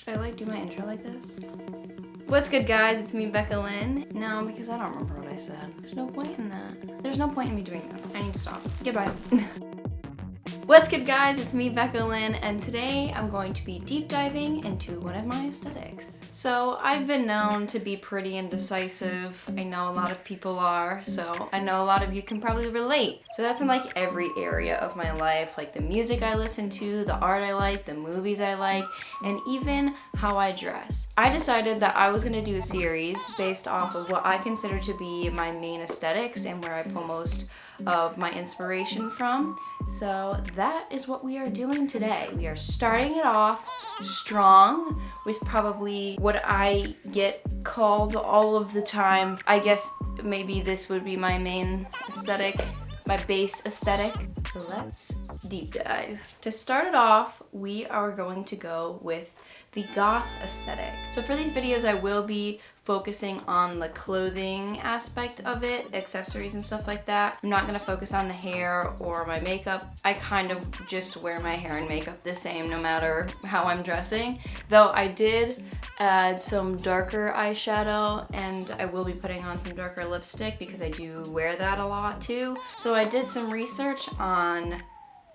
Should I like do my intro like this? What's good, guys? It's me, Becca Lynn. No, because I don't remember what I said. There's no point in that. There's no point in me doing this. I need to stop. Goodbye. What's good, guys? It's me, Becca Lynn, and today I'm going to be deep diving into one of my aesthetics. So I've been known to be pretty indecisive. I know a lot of people are, so I know a lot of you can probably relate. So that's in like every area of my life, like the music I listen to, the art I like, the movies I like, and even how I dress. I decided that I was gonna do a series based off of what I consider to be my main aesthetics and where I pull most of my inspiration from. So that is what we are doing today. We are starting it off strong with probably what I get called all of the time. I guess maybe this would be my main aesthetic, my base aesthetic. So let's deep dive. To start it off, we are going to go with the goth aesthetic. So for these videos, I will be focusing on the clothing aspect of it, accessories and stuff like that. I'm not gonna focus on the hair or my makeup. I kind of just wear my hair and makeup the same no matter how I'm dressing. Though I did add some darker eyeshadow and I will be putting on some darker lipstick because I do wear that a lot too. So I did some research on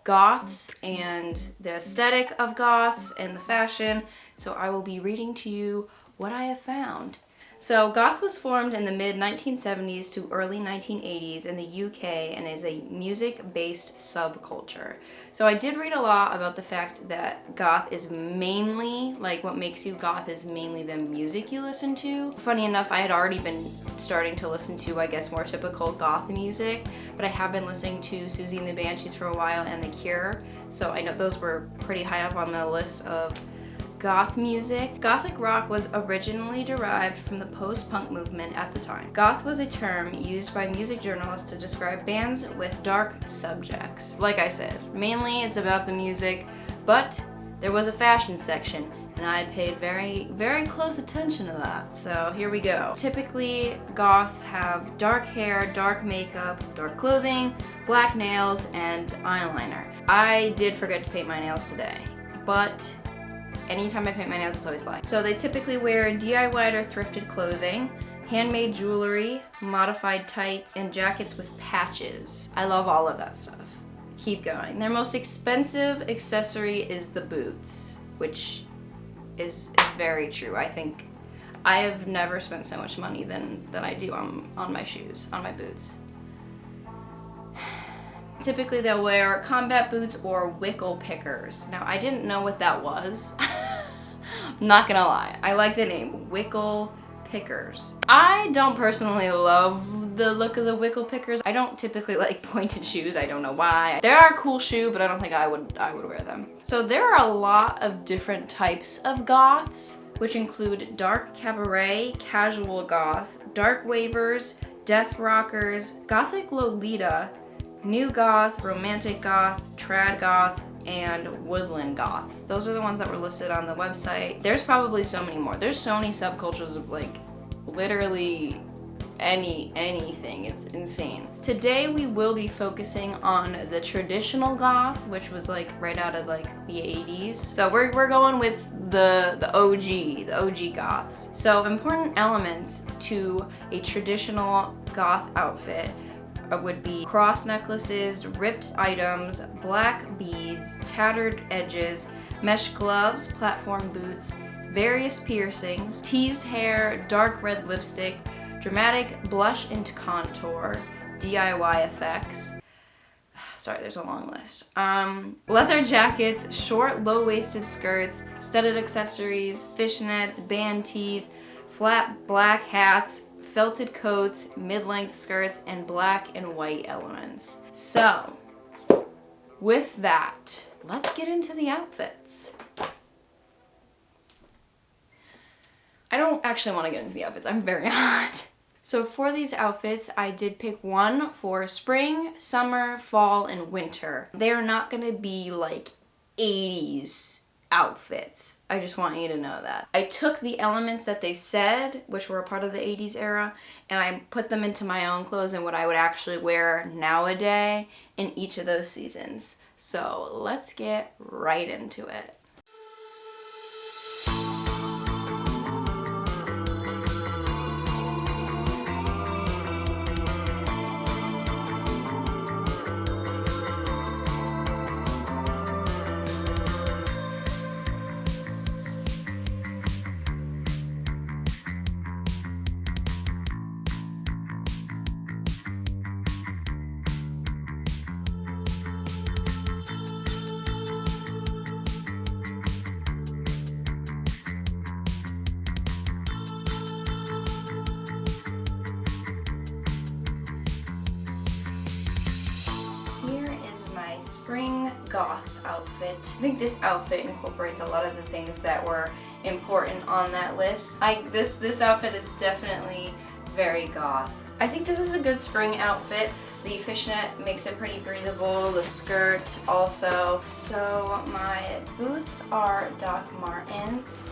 goths and the aesthetic of goths and the fashion. So I will be reading to you what I have found. So goth was formed in the mid 1970s to early 1980s in the UK and is a music-based subculture. So I did read a lot about the fact that goth is mainly, like what makes you goth is mainly the music you listen to. Funny enough, I had already been starting to listen to, I guess, more typical goth music, but I have been listening to Susie and the Banshees for a while and The Cure. So I know those were pretty high up on the list of goth music. Gothic rock was originally derived from the post-punk movement at the time. Goth was a term used by music journalists to describe bands with dark subjects. Like I said, mainly it's about the music, but there was a fashion section, and I paid very, very close attention to that. So here we go. Typically, goths have dark hair, dark makeup, dark clothing, black nails, and eyeliner. I did forget to paint my nails today, but anytime I paint my nails, it's always black. So they typically wear DIY'd or thrifted clothing, handmade jewelry, modified tights, and jackets with patches. I love all of that stuff. Keep going. Their most expensive accessory is the boots, which is very true. I think I have never spent so much money than I do on my shoes, on my boots. Typically they'll wear combat boots or wickle pickers. Now I didn't know what that was. I'm not gonna lie, I like the name, wickle pickers. I don't personally love the look of the wickle pickers. I don't typically like pointed shoes, I don't know why. They are a cool shoe, but I don't think I would wear them. So there are a lot of different types of goths, which include dark cabaret, casual goth, dark wavers, death rockers, gothic Lolita, new goth, romantic goth, trad goth, and woodland goth. Those are the ones that were listed on the website. There's probably so many more. There's so many subcultures of like literally anything. It's insane. Today we will be focusing on the traditional goth, which was like right out of like the 80s. So we're going with the OG goths. So important elements to a traditional goth outfit would be cross necklaces, ripped items, black beads, tattered edges, mesh gloves, platform boots, various piercings, teased hair, dark red lipstick, dramatic blush and contour, DIY effects. Sorry, there's a long list. Leather jackets, short low-waisted skirts, studded accessories, fishnets, band tees, flat black hats, felted coats, mid-length skirts, and black and white elements. So, with that, let's get into the outfits. I don't actually want to get into the outfits. I'm very hot. So for these outfits, I did pick one for spring, summer, fall, and winter. They are not going to be like 80s outfits. I just want you to know that. I took the elements that they said, which were a part of the 80s era, and I put them into my own clothes and what I would actually wear nowadays in each of those seasons. So let's get right into it. spring goth outfit. I think this outfit incorporates a lot of the things that were important on that list. This outfit is definitely very goth. I think this is a good spring outfit. The fishnet makes it pretty breathable, the skirt also. So my boots are Doc Martens.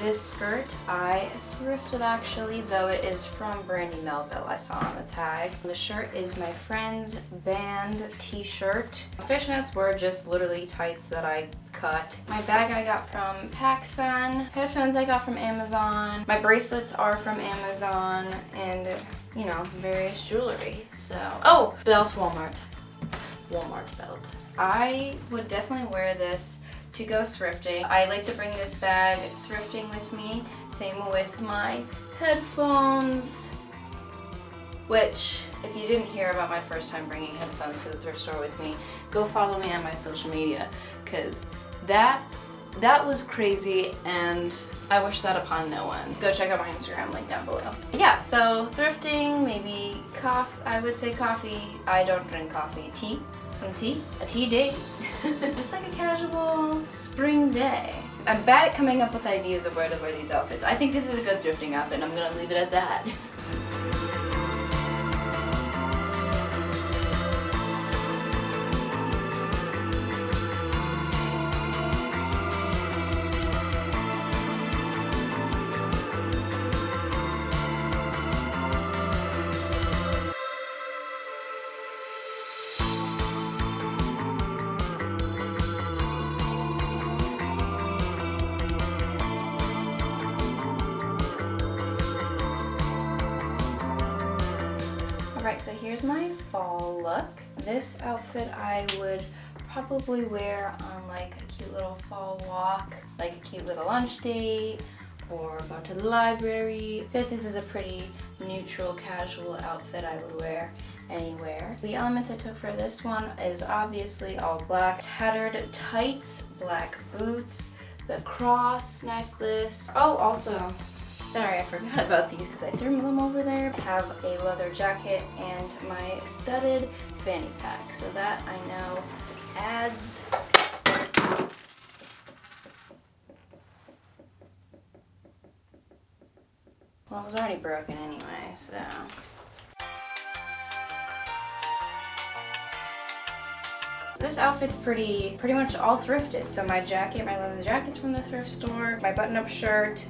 This skirt I thrifted actually, though it is from Brandy Melville, I saw on the tag. The shirt is my friend's band t-shirt. Fishnets were just literally tights that I cut. My bag I got from PacSun. Headphones I got from Amazon. My bracelets are from Amazon, and you know, various jewelry. So, oh, belt, Walmart belt. I would definitely wear this to go thrifting. I like to bring this bag thrifting with me. Same with my headphones, which if you didn't hear about my first time bringing headphones to the thrift store with me, go follow me on my social media, because that was crazy and I wish that upon no one. Go check out my Instagram, link down below. Yeah, so thrifting, maybe I would say coffee. I don't drink coffee. Tea, some tea, a tea date. Just like a casual spring day. I'm bad at coming up with ideas of where to wear these outfits. I think this is a good thrifting outfit and I'm gonna leave it at that. Alright, so here's my fall look. This outfit I would probably wear on like a cute little fall walk, like a cute little lunch date, or go to the library. This is a pretty neutral, casual outfit I would wear anywhere. The elements I took for this one is obviously all black. Tattered tights, black boots, the cross necklace. Oh, also, sorry, I forgot about these because I threw them over there. I have a leather jacket and my studded fanny pack. So that I know adds. Well, it was already broken anyway, so. This outfit's pretty much all thrifted. So my jacket, my leather jacket's from the thrift store. My button-up shirt,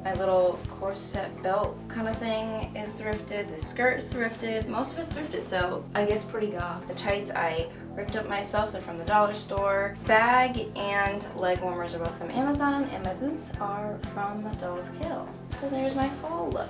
my little corset belt kind of thing is thrifted. The skirt is thrifted. Most of it's thrifted, so I guess pretty goth. The tights I ripped up myself. They're from the dollar store. Bag and leg warmers are both from Amazon, and my boots are from Dolls Kill. So there's my fall look.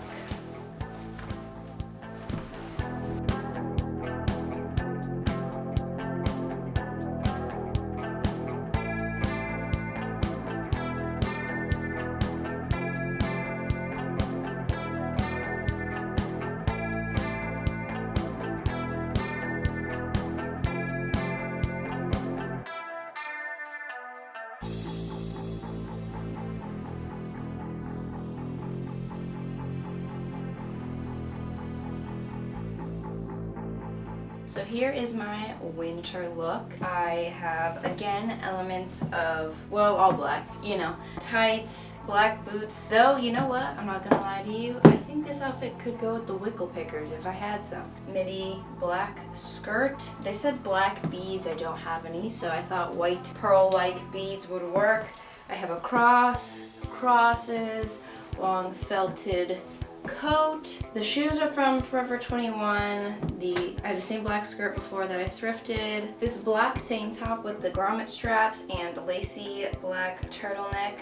So here is my winter look. I have, again, elements of, well, all black, you know. Tights, black boots. Though, you know what? I'm not gonna lie to you. I think this outfit could go with the wickle pickers if I had some. Midi black skirt. They said black beads. I don't have any, so I thought white pearl-like beads would work. I have a cross, crosses, long felted coat. The shoes are from Forever 21. I have the same black skirt before that I thrifted. This black tank top with the grommet straps and lacy black turtleneck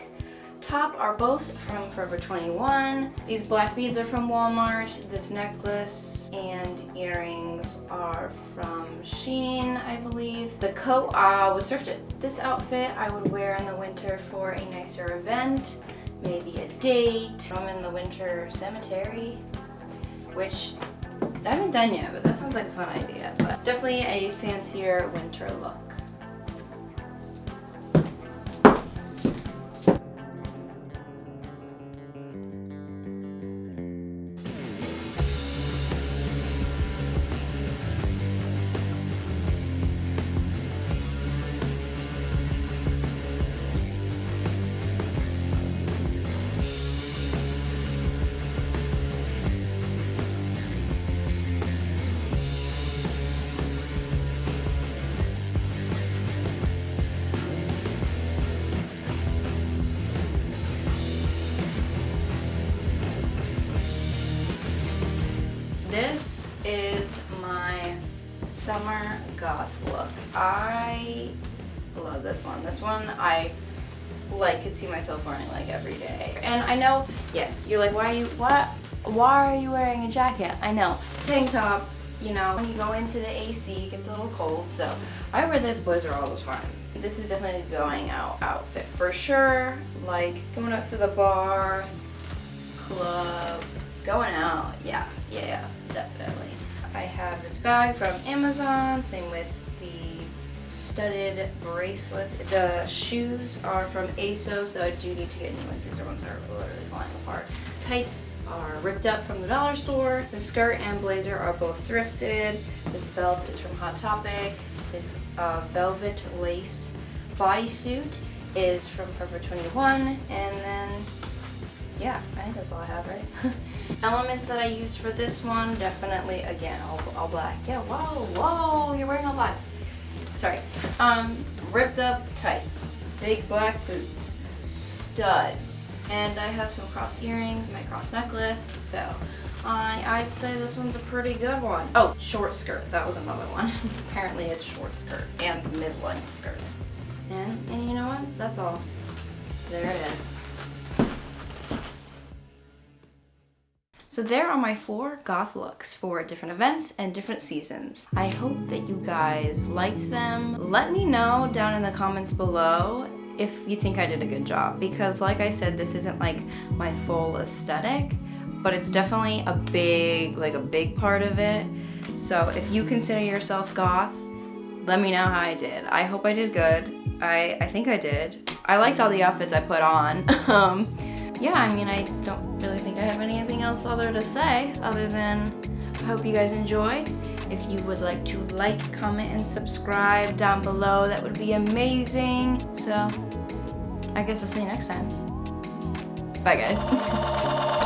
top are both from Forever 21. These black beads are from Walmart. This necklace and earrings are from Shein, I believe. The coat was thrifted. This outfit I would wear in the winter for a nicer event. Maybe a date. I'm in the winter cemetery, which I haven't done yet, but that sounds like a fun idea. But definitely a fancier winter look. This is my summer goth look. I love this one. This one I could see myself wearing like every day. And I know, yes, you're like, why are you wearing a jacket? I know, tank top, you know, when you go into the AC, it gets a little cold, so I wear this blazer all the time. This is definitely a going out outfit for sure, like going out to the bar, club, going out, yeah, definitely. I have this bag from Amazon, same with the studded bracelet. The shoes are from ASOS, so I do need to get new ones. These ones are literally falling apart. Tights are ripped up from the dollar store. The skirt and blazer are both thrifted. This belt is from Hot Topic. This velvet lace bodysuit is from Forever 21. And then, yeah, I think that's all I have, right? Elements that I used for this one, definitely, again, all black. Yeah, whoa, you're wearing all black. Sorry. Ripped up tights, big black boots, studs, and I have some cross earrings, my cross necklace, so I'd say this one's a pretty good one. Oh, short skirt, that was another one. Apparently it's short skirt and mid-length skirt. And you know what? That's all. There it is. So there are my 4 goth looks for different events and different seasons. I hope that you guys liked them. Let me know down in the comments below if you think I did a good job, because like I said, this isn't like my full aesthetic, but it's definitely a big part of it. So if you consider yourself goth, let me know how I did. I hope I did good. I think I did. I liked all the outfits I put on. Yeah, I mean, I don't really think I have anything else other to say other than I hope you guys enjoyed. If you would like to like, comment, and subscribe down below, that would be amazing. So, I guess I'll see you next time. Bye, guys.